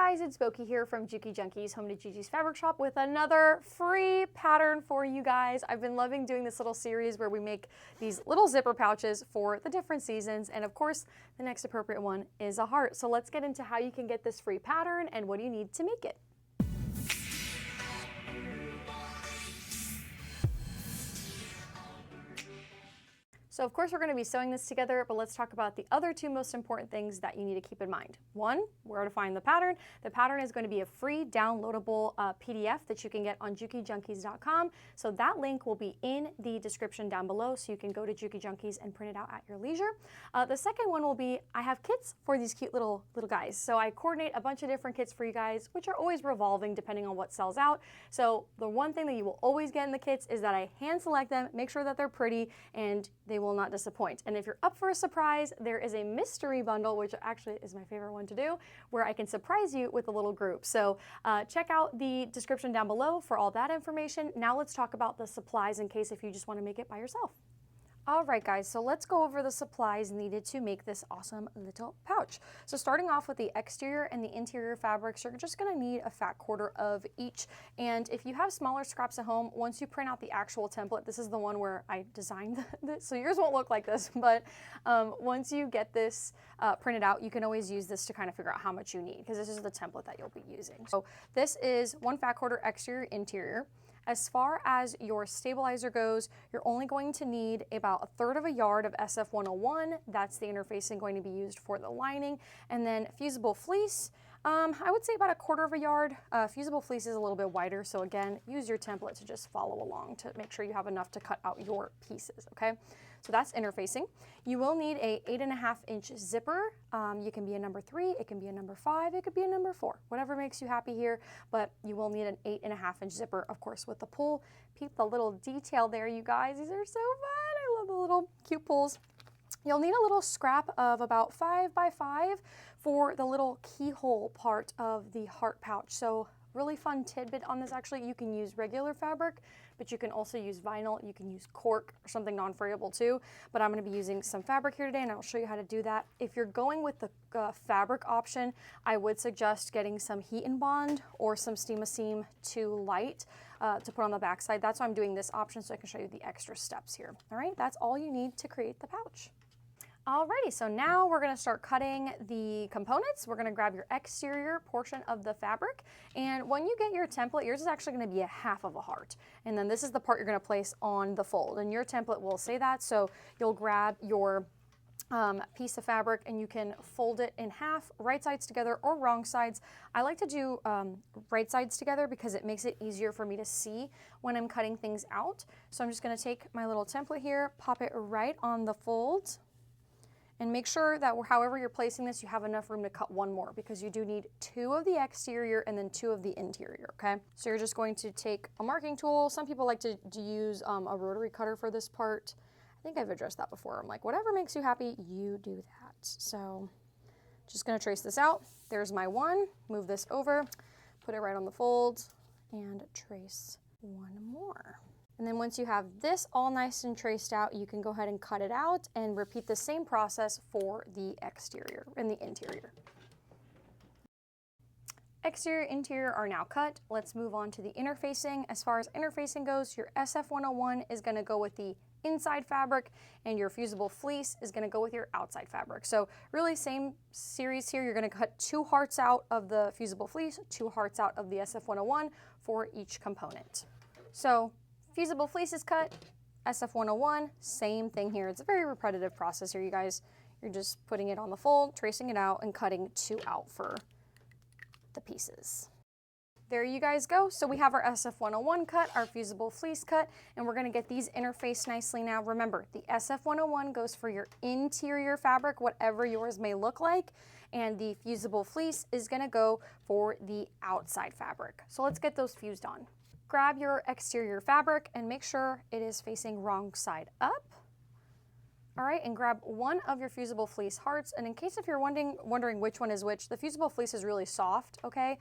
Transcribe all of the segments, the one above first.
guys, it's Boki here from Juki Junkies, home to Gigi's fabric shop, with another free pattern for you guys. I've been loving doing this little series where we make these little zipper pouches for the different seasons, and of course the next appropriate one is a heart. So let's get into how you can get this free pattern and what do you need to make it. So of course we're going to be sewing this together, but let's talk about the other two most important things that you need to keep in mind. One, where to find the pattern. The pattern is going to be a free downloadable PDF that you can get on JukiJunkies.com. So that link will be in the description down below, so you can go to Juki Junkies and print it out at your leisure. The second one will be, I have kits for these cute little guys. So I coordinate a bunch of different kits for you guys, which are always revolving depending on what sells out. So the one thing that you will always get in the kits is that I hand select them, make sure that they're pretty, and they will not disappoint. And if you're up for a surprise, there is a mystery bundle, which actually is my favorite one to do, where I can surprise you with a little group. So check out the description down below for all that information. Now let's talk about the supplies in case if you just want to make it by yourself. All right, guys, so let's go over the supplies needed to make this awesome little pouch. So starting off with the exterior and the interior fabrics, you're just gonna need a fat quarter of each. And if you have smaller scraps at home, once you print out the actual template, this is the one where I designed this, so yours won't look like this, but once you get this printed out, you can always use this to kind of figure out how much you need, because this is the template that you'll be using. So this is 1 fat quarter exterior, interior. As far as your stabilizer goes, you're only going to need about 1/3 of a yard of SF101. That's the interfacing going to be used for the lining. And then fusible fleece, I would say about 1/4 of a yard. Fusible fleece is a little bit wider, so again, use your template to just follow along to make sure you have enough to cut out your pieces, okay? So that's interfacing. You will need a 8.5 inch zipper. You can be a number 3, it can be a number 5, it could be a number 4, whatever makes you happy here, but you will need an 8.5 inch zipper, of course, with the pull. Peep the little detail there, you guys. These are so fun. I love the little cute pulls. You'll need a little scrap of about 5 by 5 for the little keyhole part of the heart pouch. So really fun tidbit on this, actually, you can use regular fabric, but you can also use vinyl, you can use cork or something non-friable too, but I'm gonna be using some fabric here today and I'll show you how to do that. If you're going with the fabric option, I would suggest getting some heat and bond or some Steam-A-Seam 2 light to put on the backside. That's why I'm doing this option, so I can show you the extra steps here. All right, that's all you need to create the pouch. Alrighty, so now we're gonna start cutting the components. We're gonna grab your exterior portion of the fabric, and when you get your template, yours is actually gonna be 1/2 of a heart. And then this is the part you're gonna place on the fold, and your template will say that, so you'll grab your piece of fabric and you can fold it in half, right sides together or wrong sides. I like to do right sides together because it makes it easier for me to see when I'm cutting things out. So I'm just gonna take my little template here, pop it right on the fold, and make sure that however you're placing this, you have enough room to cut one more, because you do need 2 of the exterior and then 2 of the interior, okay? So you're just going to take a marking tool. Some people like to use a rotary cutter for this part. I think I've addressed that before. I'm like, whatever makes you happy, you do that. So just gonna trace this out. There's my one, move this over, put it right on the fold, and trace one more. And then once you have this all nice and traced out, you can go ahead and cut it out and repeat the same process for the exterior and the interior. Exterior, interior are now cut. Let's move on to the interfacing. As far as interfacing goes, your SF101 is gonna go with the inside fabric, and your fusible fleece is gonna go with your outside fabric. So really same series here. You're gonna cut 2 hearts out of the fusible fleece, 2 hearts out of the SF101 for each component. So fusible fleece is cut, SF101, same thing here. It's a very repetitive process here, you guys. You're just putting it on the fold, tracing it out, and cutting 2 out for the pieces. There you guys go. So we have our SF101 cut, our fusible fleece cut, and we're gonna get these interfaced nicely now. Remember, the SF101 goes for your interior fabric, whatever yours may look like, and the fusible fleece is gonna go for the outside fabric. So let's get those fused on. Grab your exterior fabric and make sure it is facing wrong side up. All right, and grab one of your fusible fleece hearts. And in case if you're wondering which one is which, the fusible fleece is really soft, okay?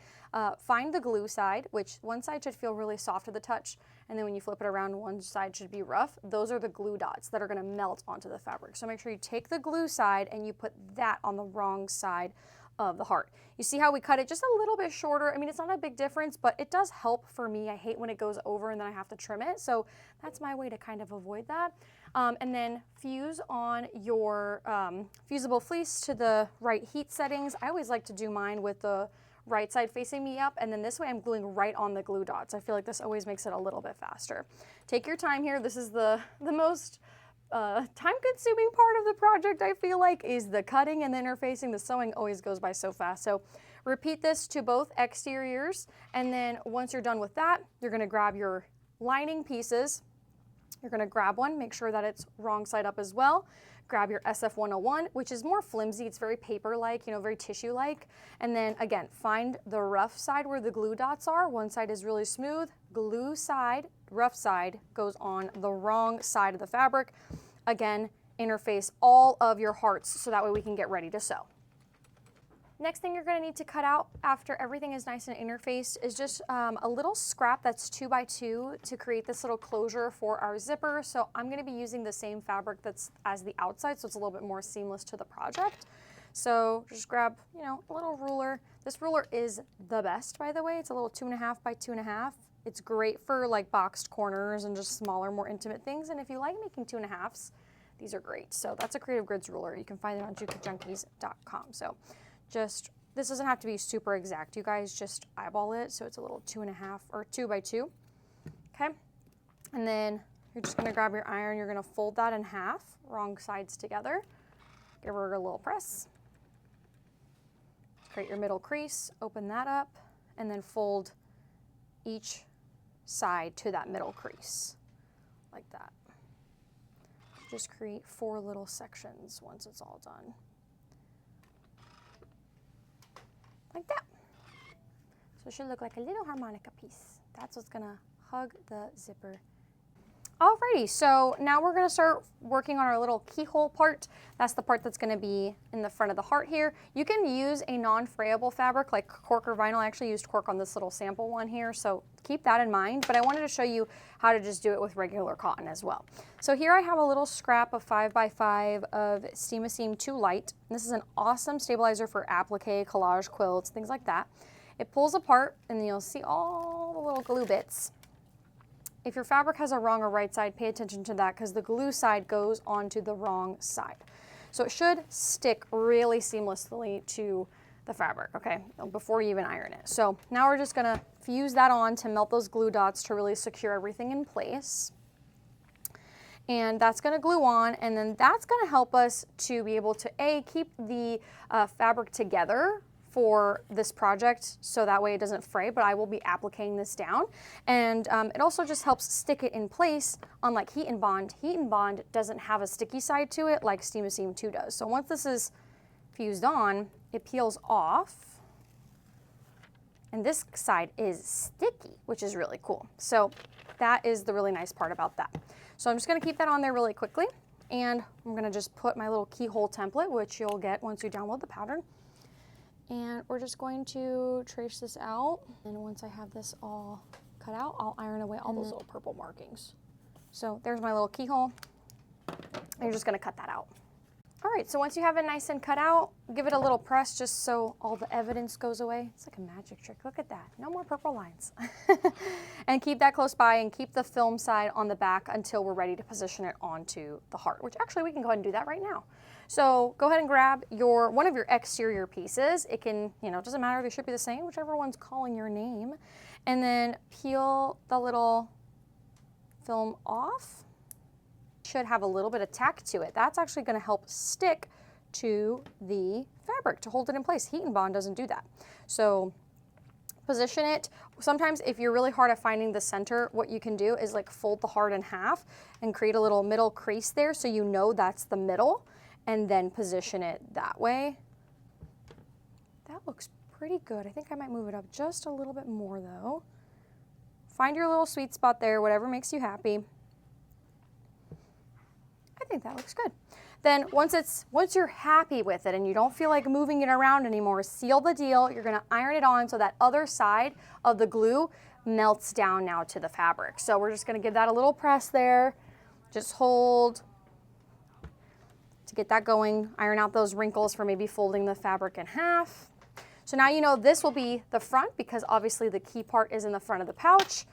Find the glue side, which one side should feel really soft to the touch, and then when you flip it around, one side should be rough. Those are the glue dots that are gonna melt onto the fabric. So make sure you take the glue side and you put that on the wrong side of the heart. You see how we cut it just a little bit shorter? I mean, it's not a big difference, but it does help for me. I hate when it goes over and then I have to trim it. So that's my way to kind of avoid that. And then fuse on your fusible fleece to the right heat settings. I always like to do mine with the right side facing me up, and then this way I'm gluing right on the glue dots. I feel like this always makes it a little bit faster. Take your time here. This is the most time-consuming part of the project, I feel like, is the cutting and the interfacing. The sewing always goes by so fast. So repeat this to both exteriors, and then once you're done with that, you're gonna grab your lining pieces. You're gonna grab one, make sure that it's wrong side up as well. Grab your SF-101, which is more flimsy. It's very paper-like, you know, very tissue-like. And then again, find the rough side where the glue dots are. One side is really smooth. Glue side, rough side, goes on the wrong side of the fabric. Again, interface all of your hearts so that way we can get ready to sew. Next thing you're going to need to cut out after everything is nice and interfaced is just a little scrap that's 2 by 2 to create this little closure for our zipper. So I'm going to be using the same fabric that's as the outside, so it's a little bit more seamless to the project. So just grab, you know, a little ruler. This ruler is the best, by the way. It's a little 2.5 by 2.5. It's great for like boxed corners and just smaller, more intimate things. And if you like making 2.5s, these are great. So that's a Creative Grids ruler. You can find it on JukiJunkies.com. So just, this doesn't have to be super exact. You guys just eyeball it. So it's a little 2.5 or 2 by 2. Okay. And then you're just going to grab your iron. You're going to fold that in half, wrong sides together. Give her a little press. Create your middle crease, open that up, and then fold each side to that middle crease, like that. Just create 4 little sections once it's all done. Like that. So it should look like a little harmonica piece. That's what's gonna hug the zipper. Alrighty, so now we're gonna start working on our little keyhole part. That's the part that's gonna be in the front of the heart here. You can use a non-frayable fabric like cork or vinyl. I actually used cork on this little sample one here, so keep that in mind. But I wanted to show you how to just do it with regular cotton as well. So here I have a little scrap of 5 by 5 of Steam-A-Seam 2 Light. This is an awesome stabilizer for applique, collage quilts, things like that. It pulls apart and then you'll see all the little glue bits. If your fabric has a wrong or right side, pay attention to that because the glue side goes onto the wrong side. So it should stick really seamlessly to the fabric, okay, before you even iron it. So now we're just gonna fuse that on to melt those glue dots to really secure everything in place. And that's gonna glue on, and then that's gonna help us to be able to keep the fabric together for this project, so that way it doesn't fray, but I will be appliquing this down. And it also just helps stick it in place, unlike Heat and Bond. Heat and Bond doesn't have a sticky side to it like Steam-A-Seam 2 does. So once this is fused on, it peels off, and this side is sticky, which is really cool. So that is the really nice part about that. So I'm just gonna keep that on there really quickly, and I'm gonna just put my little keyhole template, which you'll get once you download the pattern. And we're just going to trace this out. And once I have this all cut out, I'll iron away all those little purple markings. So there's my little keyhole. And you're just gonna cut that out. All right, so once you have it nice and cut out, give it a little press just so all the evidence goes away. It's like a magic trick, look at that. No more purple lines. And keep that close by and keep the film side on the back until we're ready to position it onto the heart, which actually we can go ahead and do that right now. So go ahead and grab one of your exterior pieces. It can, you know, it doesn't matter, they should be the same, whichever one's calling your name. And then peel the little film off. Should have a little bit of tack to it. That's actually going to help stick to the fabric to hold it in place. Heat and Bond doesn't do that. So position it. Sometimes if you're really hard at finding the center, what you can do is like fold the heart in half and create a little middle crease there so you know that's the middle, and then position it that way. That looks pretty good. I think I might move it up just a little bit more though. Find your little sweet spot there, whatever makes you happy. I think that looks good. Then once you're happy with it and you don't feel like moving it around anymore, seal the deal. You're gonna iron it on so that other side of the glue melts down now to the fabric. So we're just gonna give that a little press there. Just hold. to get that going, iron out those wrinkles for maybe folding the fabric in half. So now you know this will be the front because obviously the key part is in the front of the pouch,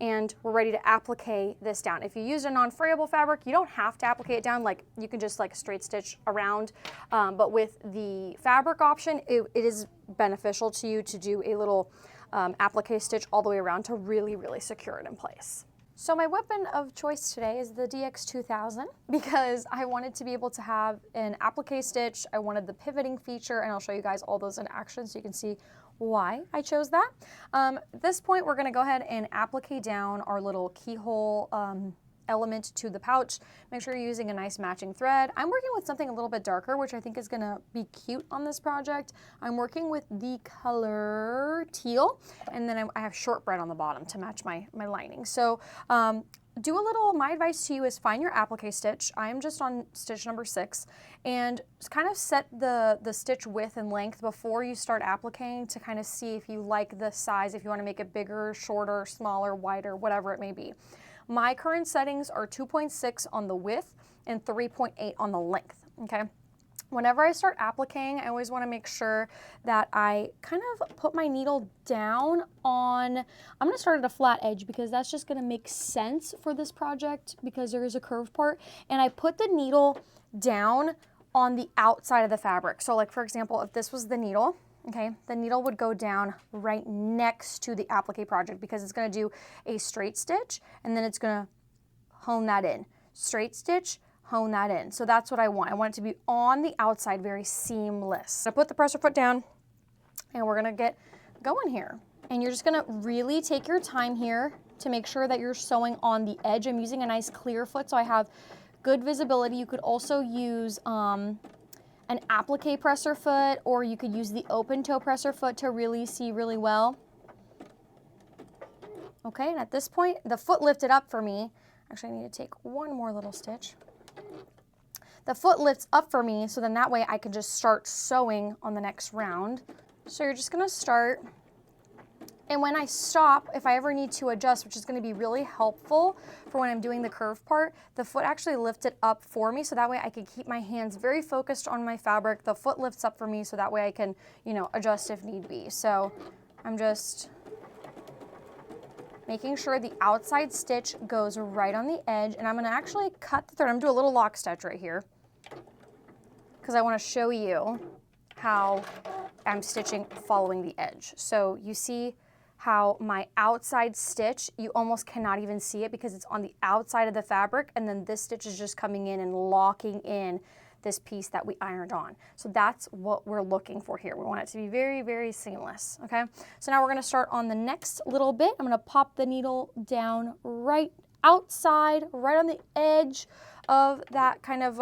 and we're ready to applique this down. If you use a non-frayable fabric, you don't have to applique it down, like you can just like straight stitch around, but with the fabric option, it is beneficial to you to do a little applique stitch all the way around to really, really secure it in place. So my weapon of choice today is the DX2000 because I wanted to be able to have an applique stitch. I wanted the pivoting feature, and I'll show you guys all those in action so you can see why I chose that. At this point, we're gonna go ahead and applique down our little keyhole element to the pouch. Make sure you're using a nice matching thread. I'm working with something a little bit darker, which I think is gonna be cute on this project. I'm working with the color teal, and then I have shortbread on the bottom to match my lining. So do a little, my advice to you is find your applique stitch. I'm just on stitch number 6, and kind of set the stitch width and length before you start appliquing to kind of see if you like the size, if you want to make it bigger, shorter, smaller, wider, whatever it may be. My current settings are 2.6 on the width and 3.8 on the length, okay? Whenever I start appliquing, I always want to make sure that I kind of put my needle down on, I'm going to start at a flat edge because that's just going to make sense for this project because there is a curved part, and I put the needle down on the outside of the fabric. So like for example, if this was the needle, okay, the needle would go down right next to the applique project because it's going to do a straight stitch and then it's going to hone that in. Straight stitch, hone that in. So that's what I want. I want it to be on the outside, very seamless. I put the presser foot down and we're going to get going here. And you're just going to really take your time here to make sure that you're sewing on the edge. I'm using a nice clear foot so I have good visibility. You could also use an applique presser foot, or you could use the open toe presser foot to really see really well. Okay, and at this point, the foot lifted up for me. Actually, I need to take one more little stitch. The foot lifts up for me, so then that way I can just start sewing on the next round. So you're just gonna start, and when I stop, if I ever need to adjust, which is gonna be really helpful for when I'm doing the curved part, the foot actually lifted up for me, so that way I can keep my hands very focused on my fabric. The foot lifts up for me, so that way I can, you know, adjust if need be. So I'm just making sure the outside stitch goes right on the edge, and I'm gonna actually cut the thread. I'm gonna do a little lock stitch right here, because I wanna show you how I'm stitching following the edge. So you see how my outside stitch, you almost cannot even see it because it's on the outside of the fabric, and then this stitch is just coming in and locking in this piece that we ironed on. So that's what we're looking for here. We want it to be very, very seamless, okay? So now we're gonna start on the next little bit. I'm gonna pop the needle down right outside, right on the edge of that kind of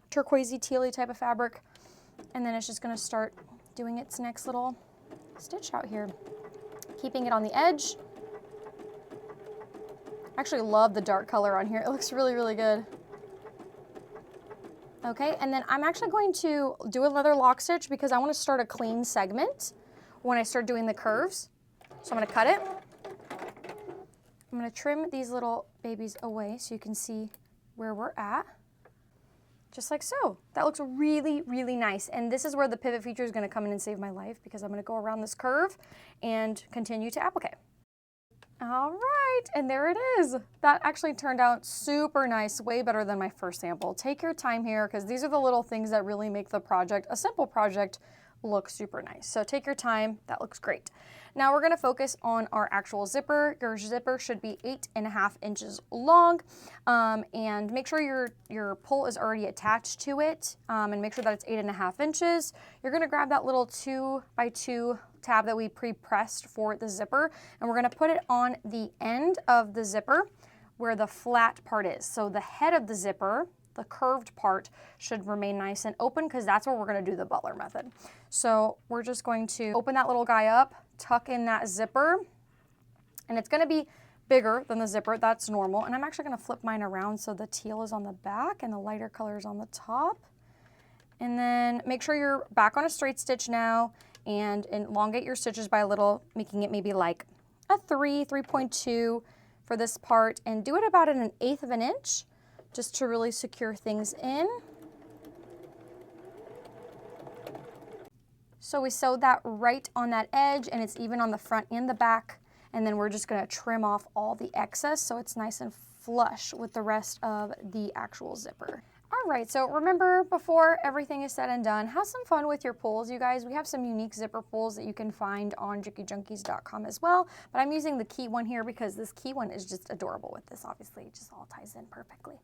turquoisey, tealy type of fabric. And then it's just gonna start doing its next little stitch out here. Keeping it on the edge. I actually love the dark color on here. It looks really, really good. Okay, and then I'm actually going to do another lock stitch because I want to start a clean segment when I start doing the curves. So I'm going to cut it. I'm going to trim these little babies away so you can see where we're at. Just like so. That looks really, really nice. And this is where the pivot feature is going to come in and save my life because I'm going to go around this curve and continue to applique. All right, and there it is. That actually turned out super nice, way better than my first sample. Take your time here because these are the little things that really make the project, a simple project, look super nice. So take your time, that looks great. Now we're gonna focus on our actual zipper. Your zipper should be 8.5 inches long, and make sure your pull is already attached to it, and make sure that it's 8.5 inches. You're gonna grab that little 2x2 tab that we pre-pressed for the zipper, and we're gonna put it on the end of the zipper where the flat part is. So the head of the zipper, the curved part, should remain nice and open because that's where we're gonna do the Butler method. So we're just going to open that little guy up, tuck in that zipper, and it's gonna be bigger than the zipper, that's normal. And I'm actually gonna flip mine around so the teal is on the back and the lighter color is on the top. And then make sure you're back on a straight stitch now and elongate your stitches by a little, making it maybe like a 3.2 for this part, and do it about 1/8 of an inch just to really secure things in. So we sewed that right on that edge, and it's even on the front and the back. And then we're just gonna trim off all the excess so it's nice and flush with the rest of the actual zipper. All right, so remember, before everything is said and done, have some fun with your pulls, you guys. We have some unique zipper pulls that you can find on JukiJunkies.com as well, but I'm using the key one here because this key one is just adorable with this. Obviously, it just all ties in perfectly.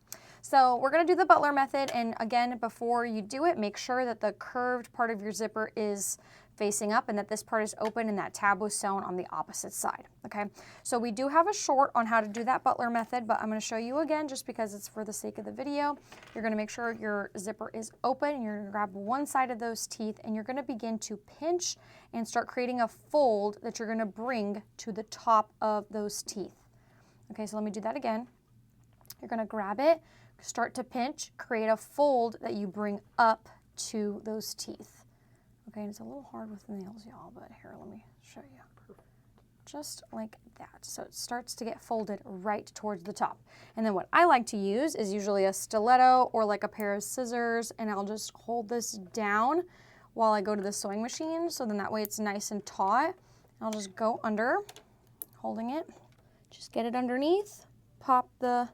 So we're gonna do the butler method, and again, before you do it, make sure that the curved part of your zipper is facing up and that this part is open and that tab was sewn on the opposite side, okay? So we do have a short on how to do that butler method, but I'm gonna show you again just because it's for the sake of the video. You're gonna make sure your zipper is open, and you're gonna grab one side of those teeth, and you're gonna begin to pinch and start creating a fold that you're gonna bring to the top of those teeth. Okay, so let me do that again. You're gonna grab it, start to pinch, create a fold that you bring up to those teeth. Okay, and it's a little hard with the nails, y'all, but here, let me show you. Just like that. So it starts to get folded right towards the top. And then what I like to use is usually a stiletto or like a pair of scissors, and I'll just hold this down while I go to the sewing machine, so then that way it's nice and taut. I'll just go under, holding it, just get it underneath, pop the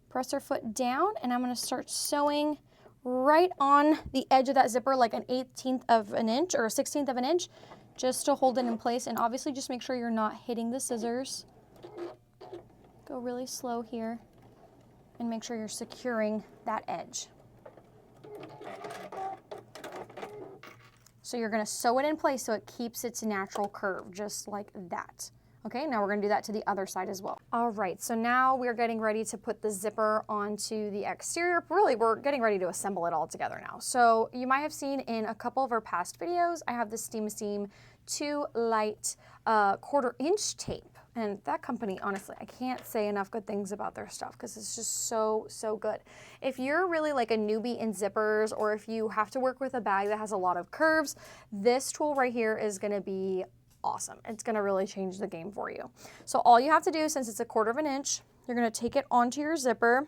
presser foot down, and I'm gonna start sewing right on the edge of that zipper, like an 1/18 of an inch or a 1/16 of an inch, just to hold it in place. And obviously just make sure you're not hitting the scissors. Go really slow here and make sure you're securing that edge. So you're gonna sew it in place so it keeps its natural curve, just like that. Okay, now we're gonna do that to the other side as well. All right, so now we're getting ready to put the zipper onto the exterior. Really, we're getting ready to assemble it all together now. So you might have seen in a couple of our past videos, I have the Steam 2 Light 1/4 inch tape. And that company, honestly, I can't say enough good things about their stuff because it's just so, so good. If you're really like a newbie in zippers, or if you have to work with a bag that has a lot of curves, this tool right here is gonna be awesome. It's gonna really change the game for you. So all you have to do, since it's a 1/4 of an inch, you're gonna take it onto your zipper,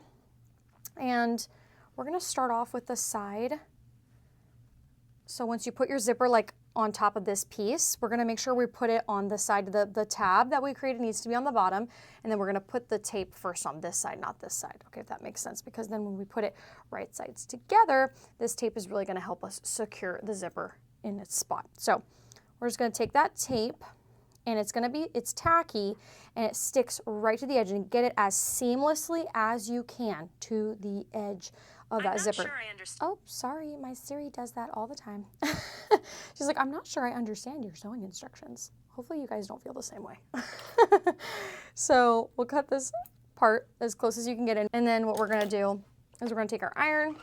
and we're gonna start off with the side. So once you put your zipper like on top of this piece, we're gonna make sure we put it on the side of the tab that we created needs to be on the bottom, and then we're gonna put the tape first on this side, not this side, okay, if that makes sense, because then when we put it right sides together, this tape is really gonna help us secure the zipper in its spot. So we're just gonna take that tape, and it's tacky, and it sticks right to the edge, and get it as seamlessly as you can to the edge of that zipper. Sure I understand. Oh, sorry, my Siri does that all the time. She's like, I'm not sure I understand your sewing instructions. Hopefully you guys don't feel the same way. So we'll cut this part as close as you can get in, and then what we're gonna do is we're gonna take our iron,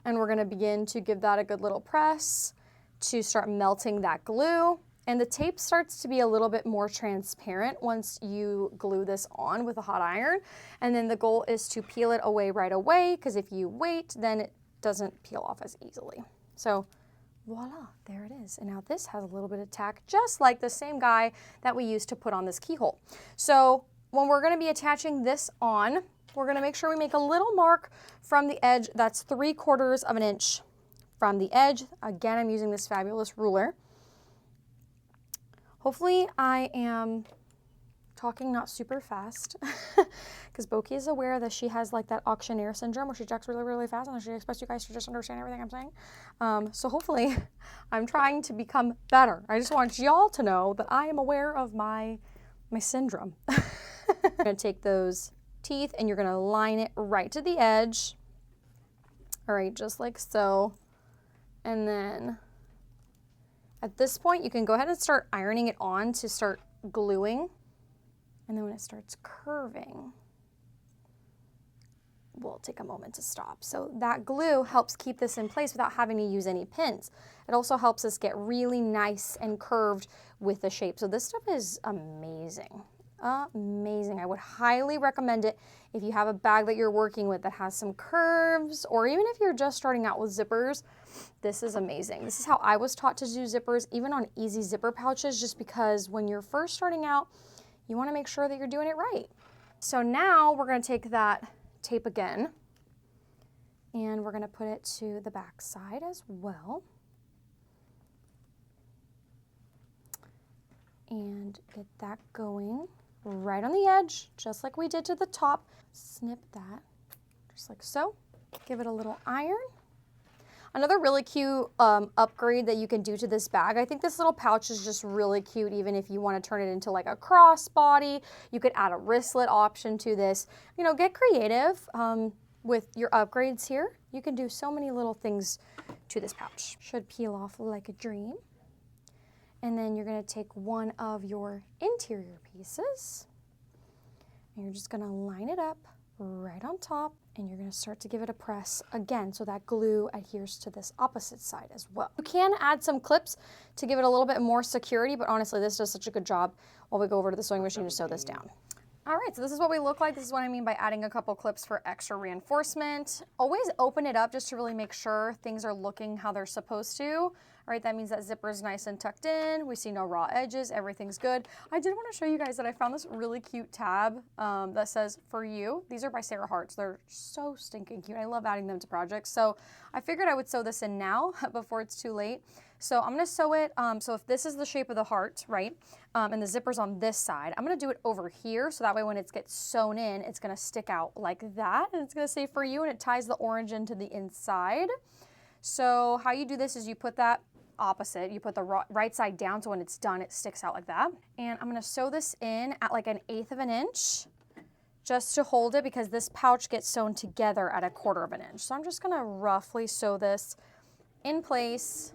and we're gonna begin to give that a good little press to start melting that glue. And the tape starts to be a little bit more transparent once you glue this on with a hot iron. And then the goal is to peel it away right away, because if you wait, then it doesn't peel off as easily. So voila, there it is. And now this has a little bit of tack, just like the same guy that we used to put on this keyhole. So when we're gonna be attaching this on, we're gonna make sure we make a little mark from the edge that's 3/4 of an inch from the edge. Again, I'm using this fabulous ruler. Hopefully I am talking not super fast, because Boki is aware that she has like that auctioneer syndrome where she talks really, really fast, and she expects you guys to just understand everything I'm saying. So hopefully I'm trying to become better. I just want y'all to know that I am aware of my syndrome. You're gonna take those teeth and you're gonna line it right to the edge. All right, just like so. And then at this point, you can go ahead and start ironing it on to start gluing. And then when it starts curving, we'll take a moment to stop. So that glue helps keep this in place without having to use any pins. It also helps us get really nice and curved with the shape. So this stuff is amazing. Amazing. I would highly recommend it if you have a bag that you're working with that has some curves, or even if you're just starting out with zippers. This is amazing. This is how I was taught to do zippers, even on easy zipper pouches, just because when you're first starting out, you want to make sure that you're doing it right. So now we're going to take that tape again, and we're going to put it to the back side as well. and get that going right on the edge, just like we did to the top. Snip that, just like so. Give it a little iron. Another really cute upgrade that you can do to this bag, I think this little pouch is just really cute even if you want to turn it into like a crossbody. You could add a wristlet option to this. You know, get creative with your upgrades here. You can do so many little things to this pouch. Should peel off like a dream. And then you're going to take one of your interior pieces and you're just going to line it up right on top, and you're going to start to give it a press again so that glue adheres to this opposite side as well. You can add some clips to give it a little bit more security, but honestly this does such a good job while we go over to the sewing machine to sew this down. All right, so this is what we look like. This is what I mean by adding a couple clips for extra reinforcement. Always open it up just to really make sure things are looking how they're supposed to. All right, that means that zipper is nice and tucked in. We see no raw edges, everything's good. I did want to show you guys that I found this really cute tab that says, "For you." These are by Sarah Hart's. They're so stinking cute. I love adding them to projects. So I figured I would sew this in now before it's too late. So I'm gonna sew it, so if this is the shape of the heart, right, and the zipper's on this side, I'm gonna do it over here so that way when it gets sewn in, it's gonna stick out like that, and it's gonna say "For you," and it ties the orange into the inside. So how you do this is you put that opposite, you put the right side down so when it's done it sticks out like that. And I'm gonna sew this in at like 1/8 of an inch just to hold it because this pouch gets sewn together at 1/4 of an inch. So I'm just gonna roughly sew this in place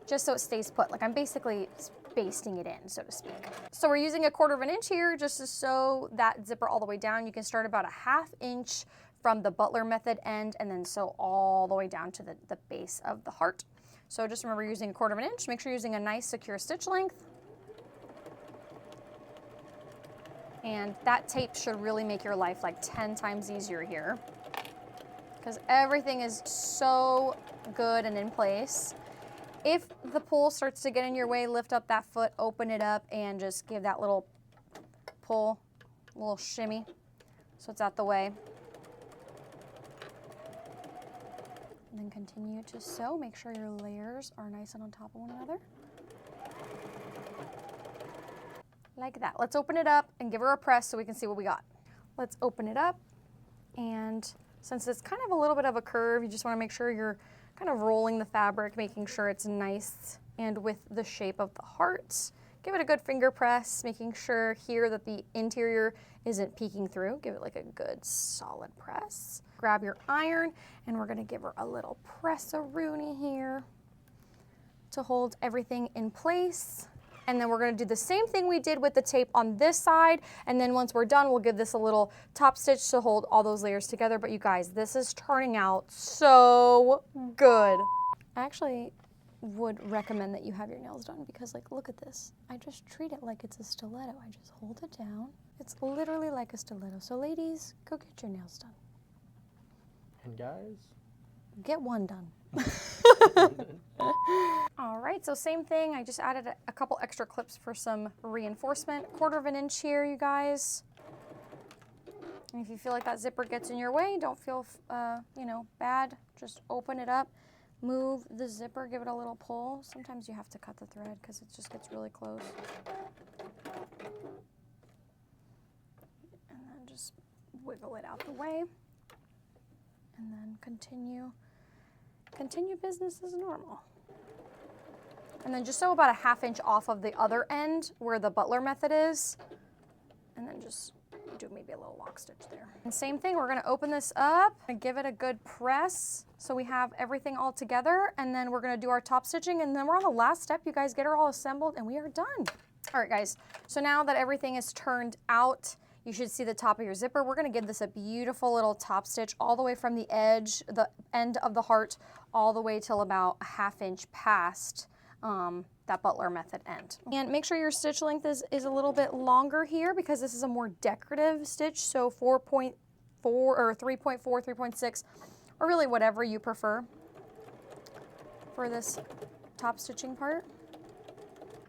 just so it stays put. Like I'm basically basting it in, so to speak. So we're using 1/4 of an inch here just to sew that zipper all the way down. You can start about 1/2 inch from the Butler method end and then sew all the way down to the base of the heart. So just remember using 1/4 of an inch. Make sure you're using a nice secure stitch length. And that tape should really make your life like 10 times easier here because everything is so good and in place. If the pull starts to get in your way, lift up that foot, open it up, and just give that little pull, a little shimmy so it's out the way. And then continue to sew. Make sure your layers are nice and on top of one another. Like that. Let's open it up and give her a press so we can see what we got. Let's open it up, and since it's kind of a little bit of a curve, you just want to make sure you're kind of rolling the fabric, making sure it's nice and with the shape of the heart. Give it a good finger press, making sure here that the interior isn't peeking through. Give it like a good solid press. Grab your iron, and we're gonna give her a little press-a-rooney here to hold everything in place. And then we're gonna do the same thing we did with the tape on this side, and then once we're done, we'll give this a little top stitch to hold all those layers together. But you guys, this is turning out so good. I actually would recommend that you have your nails done because like, look at this. I just treat it like it's a stiletto. I just hold it down. It's literally like a stiletto. So ladies, go get your nails done. And guys? Get one done. All right, so same thing. I just added a couple extra clips for some reinforcement. 1/4 of an inch here, you guys. And if you feel like that zipper gets in your way, don't feel, you know, bad. Just open it up, move the zipper, give it a little pull. Sometimes you have to cut the thread because it just gets really close. And then just wiggle it out the way. And then continue business as normal. And then just sew about 1/2 inch off of the other end where the Butler method is. And then just do maybe a little lock stitch there. And same thing, we're gonna open this up and give it a good press so we have everything all together, and then we're gonna do our top stitching, and then we're on the last step. You guys, get her all assembled and we are done. All right guys, so now that everything is turned out, you should see the top of your zipper. We're gonna give this a beautiful little top stitch all the way from the edge, the end of the heart, all the way till about 1/2 inch past that Butler method end. And make sure your stitch length is a little bit longer here because this is a more decorative stitch, so 4.4 or 3.4, 3.6, or really whatever you prefer for this top stitching part.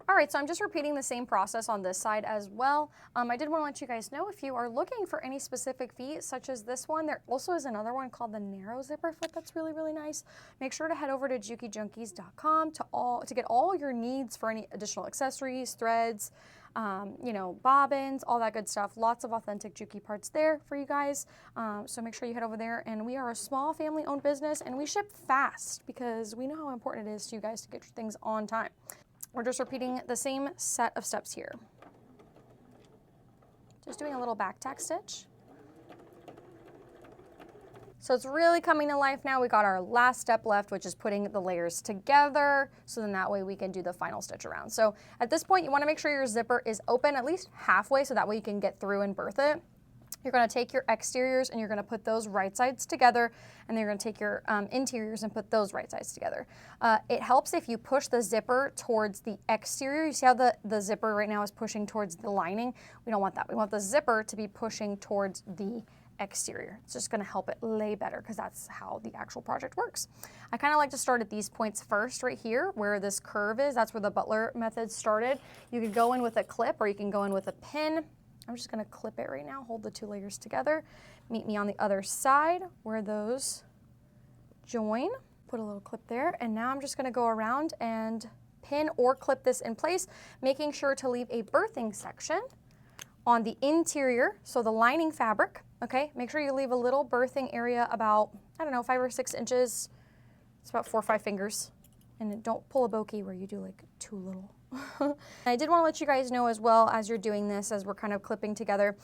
All right, so I'm just repeating the same process on this side as well. I did want to let you guys know if you are looking for any specific feet, such as this one, there also is another one called the narrow zipper foot that's really, really nice. Make sure to head over to Junkies.com to get all your needs for any additional accessories, threads, you know, bobbins, all that good stuff. Lots of authentic Juki parts there for you guys. So make sure you head over there. And we are a small family-owned business, and we ship fast because we know how important it is to you guys to get your things on time. We're just repeating the same set of steps here. Just doing a little back tack stitch. So it's really coming to life now. We got our last step left, which is putting the layers together. So then that way we can do the final stitch around. So at this point, you want to make sure your zipper is open at least halfway, so that way you can get through and birth it. You're going to take your exteriors and you're going to put those right sides together, and then you're going to take your interiors and put those right sides together. It helps if you push the zipper towards the exterior. You see how the zipper right now is pushing towards the lining? We don't want that. We want the zipper to be pushing towards the exterior. It's just going to help it lay better because that's how the actual project works. I kind of like to start at these points first, right here where this curve is. That's where the Butler method started. You could go in with a clip or you can go in with a pin. I'm just going to clip it right now, hold the two layers together. Meet me on the other side where those join. Put a little clip there, and now I'm just going to go around and pin or clip this in place, making sure to leave a birthing section on the interior, so the lining fabric, okay? Make sure you leave a little birthing area about, I don't know, 5 or 6 inches. It's about 4 or 5 fingers. And don't pull a bokeh where you do like too little. I did want to let you guys know as well, as you're doing this, as we're kind of clipping together,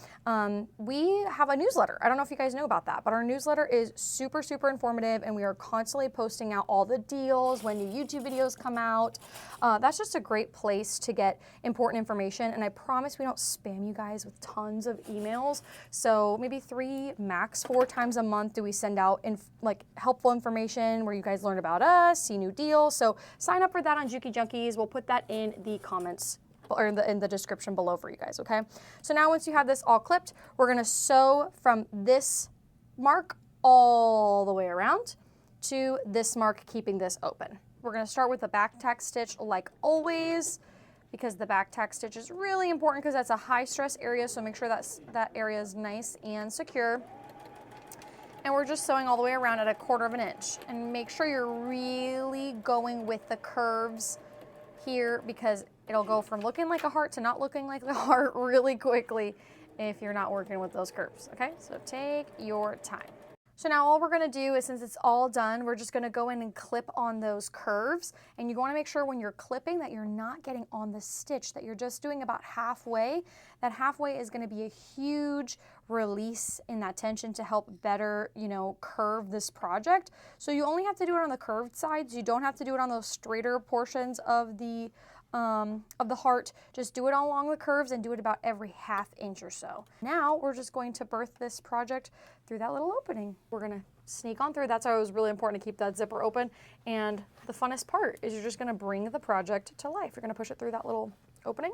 we have a newsletter. I don't know if you guys know about that, but our newsletter is super, super informative, and we are constantly posting out all the deals when new YouTube videos come out. That's just a great place to get important information, and I promise we don't spam you guys with tons of emails. So maybe 3, max 4 times a month do we send out like helpful information where you guys learn about us, see new deals. So sign up for that on Juki Junkies. We'll put that in the comments or in the description below for you guys, okay? So now once you have this all clipped, we're gonna sew from this mark all the way around to this mark, keeping this open. We're gonna start with a back tack stitch like always, because the back tack stitch is really important because that's a high stress area, so make sure that area is nice and secure. And we're just sewing all the way around at 1/4 inch. And make sure you're really going with the curves here, because it'll go from looking like a heart to not looking like a heart really quickly if you're not working with those curves, okay? So take your time. So now all we're gonna do is, since it's all done, we're just gonna go in and clip on those curves. And you wanna make sure when you're clipping that you're not getting on the stitch, that you're just doing about halfway. That halfway is gonna be a huge release in that tension to help better, you know, curve this project. So you only have to do it on the curved sides. You don't have to do it on those straighter portions of the heart. Just do it all along the curves and do it about every 1/2 inch or so. Now we're just going to birth this project through that little opening. We're gonna sneak on through. That's why it was really important to keep that zipper open. And the funnest part is you're just gonna bring the project to life. You're gonna push it through that little opening.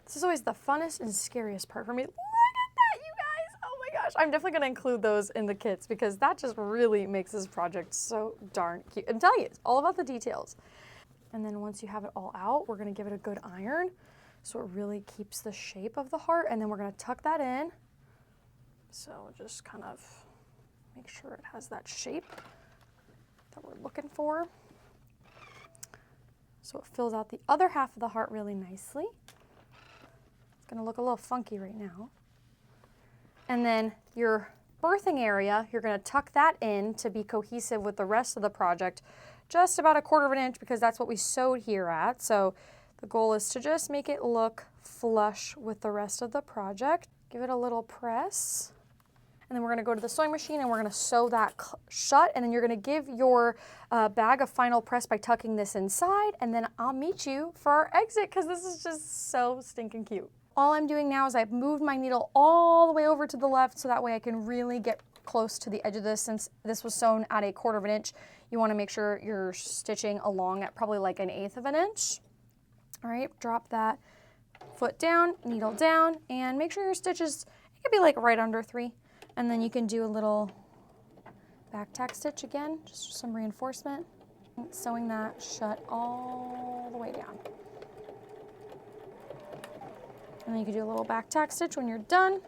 This is always the funnest and scariest part for me. Look at that, you guys. Oh my gosh. I'm definitely gonna include those in the kits because that just really makes this project so darn cute. I'm telling you, it's all about the details. And then once you have it all out, we're gonna give it a good iron so it really keeps the shape of the heart, and then we're gonna tuck that in. So just kind of make sure it has that shape that we're looking for. So it fills out the other half of the heart really nicely. It's gonna look a little funky right now. And then your birthing area, you're gonna tuck that in to be cohesive with the rest of the project, just about 1/4 inch, because that's what we sewed here at. So the goal is to just make it look flush with the rest of the project. Give it a little press. And then we're gonna go to the sewing machine and we're gonna sew that shut. And then you're gonna give your bag a final press by tucking this inside. And then I'll meet you for our exit, because this is just so stinking cute. All I'm doing now is I've moved my needle all the way over to the left, so that way I can really get close to the edge of this. Since this was sewn at 1/4 inch, you want to make sure you're stitching along at probably like 1/8 inch. All right, drop that foot down, needle down, and make sure your stitches, it could be like right under 3. And then you can do a little back tack stitch again, just some reinforcement. Sewing that shut all the way down. And then you can do a little back tack stitch when you're done.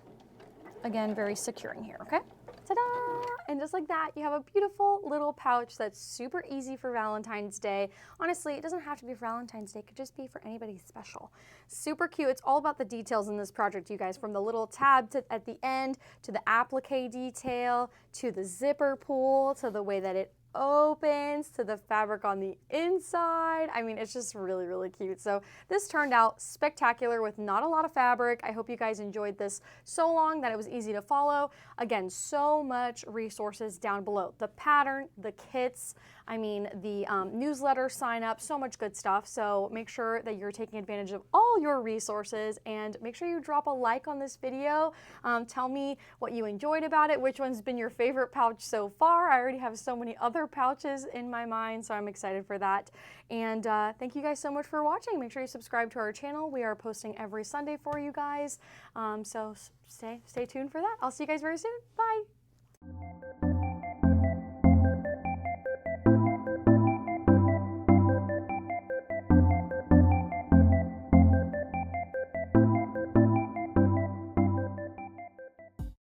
Again, very securing here, okay? Ta-da! And just like that, you have a beautiful little pouch that's super easy for Valentine's Day. Honestly, it doesn't have to be for Valentine's Day. It could just be for anybody special. Super cute. It's all about the details in this project, you guys, from the little tab at the end, to the applique detail, to the zipper pull, to the way that it opens, to the fabric on the inside. I mean, it's just really, really cute. So this turned out spectacular with not a lot of fabric. I hope you guys enjoyed this so long that it was easy to follow. Again, so much resources down below. The pattern, the kits, I mean, the newsletter sign up, so much good stuff. So make sure that you're taking advantage of all your resources, and make sure you drop a like on this video. Tell me what you enjoyed about it, which one's been your favorite pouch so far. I already have so many other pouches in my mind, so I'm excited for that. And thank you guys so much for watching. Make sure you subscribe to our channel. We are posting every Sunday for you guys. So stay tuned for that. I'll see you guys very soon. Bye.